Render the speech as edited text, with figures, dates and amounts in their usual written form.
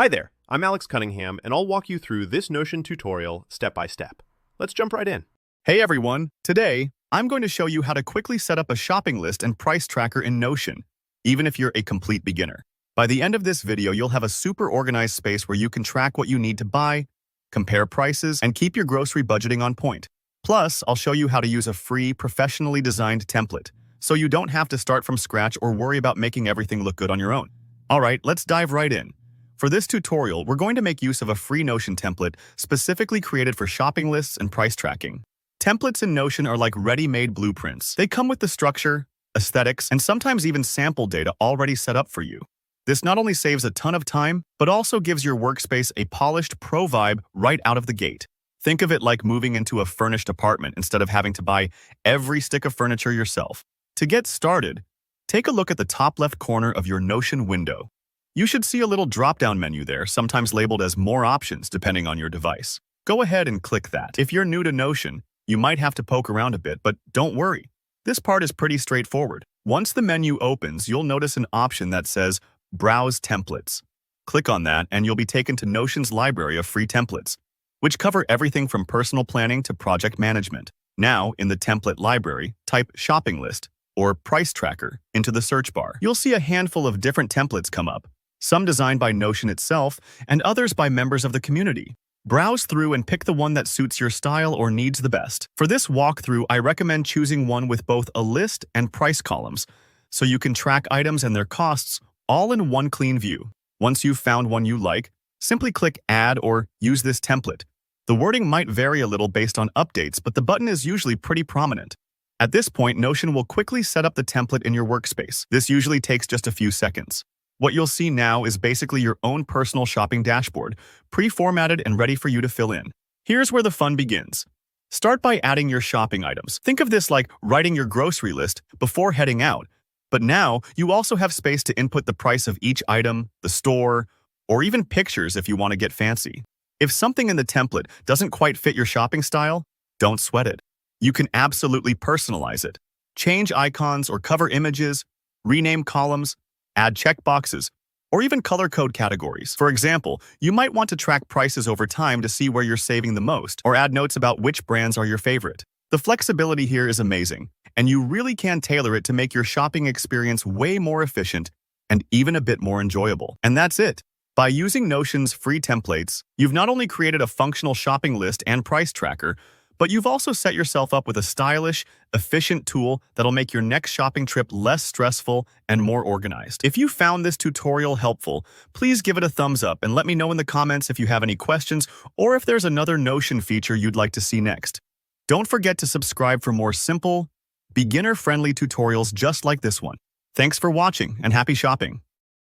Hi there, I'm Alex Cunningham, and I'll walk you through this Notion tutorial step by step. Let's jump right in. Hey everyone, today I'm going to show you how to quickly set up a shopping list and price tracker in Notion, even if you're a complete beginner. By the end of this video, you'll have a super organized space where you can track what you need to buy, compare prices, and keep your grocery budgeting on point. Plus, I'll show you how to use a free, professionally designed template, so you don't have to start from scratch or worry about making everything look good on your own. Alright, let's dive right in. For this tutorial, we're going to make use of a free Notion template specifically created for shopping lists and price tracking. Templates in Notion are like ready-made blueprints. They come with the structure, aesthetics, and sometimes even sample data already set up for you. This not only saves a ton of time, but also gives your workspace a polished pro vibe right out of the gate. Think of it like moving into a furnished apartment instead of having to buy every stick of furniture yourself. To get started, take a look at the top left corner of your Notion window. You should see a little drop-down menu there, sometimes labeled as More Options depending on your device. Go ahead and click that. If you're new to Notion, you might have to poke around a bit, but don't worry. This part is pretty straightforward. Once the menu opens, you'll notice an option that says Browse Templates. Click on that and you'll be taken to Notion's library of free templates, which cover everything from personal planning to project management. Now, in the template library, type Shopping List or Price Tracker into the search bar. You'll see a handful of different templates come up, some designed by Notion itself and others by members of the community. Browse through and pick the one that suits your style or needs the best. For this walkthrough, I recommend choosing one with both a list and price columns, so you can track items and their costs all in one clean view. Once you've found one you like, simply click Add or Use this template. The wording might vary a little based on updates, but the button is usually pretty prominent. At this point, Notion will quickly set up the template in your workspace. This usually takes just a few seconds. What you'll see now is basically your own personal shopping dashboard, pre-formatted and ready for you to fill in. Here's where the fun begins. Start by adding your shopping items. Think of this like writing your grocery list before heading out. But now, you also have space to input the price of each item, the store, or even pictures if you want to get fancy. If something in the template doesn't quite fit your shopping style, don't sweat it. You can absolutely personalize it. Change icons or cover images, rename columns, add checkboxes, or even color code categories. For example, you might want to track prices over time to see where you're saving the most, or add notes about which brands are your favorite. The flexibility here is amazing, and you really can tailor it to make your shopping experience way more efficient and even a bit more enjoyable. And that's it. By using Notion's free templates, you've not only created a functional shopping list and price tracker, but you've also set yourself up with a stylish, efficient tool that'll make your next shopping trip less stressful and more organized. If you found this tutorial helpful, please give it a thumbs up and let me know in the comments if you have any questions or if there's another Notion feature you'd like to see next. Don't forget to subscribe for more simple, beginner-friendly tutorials just like this one. Thanks for watching and happy shopping!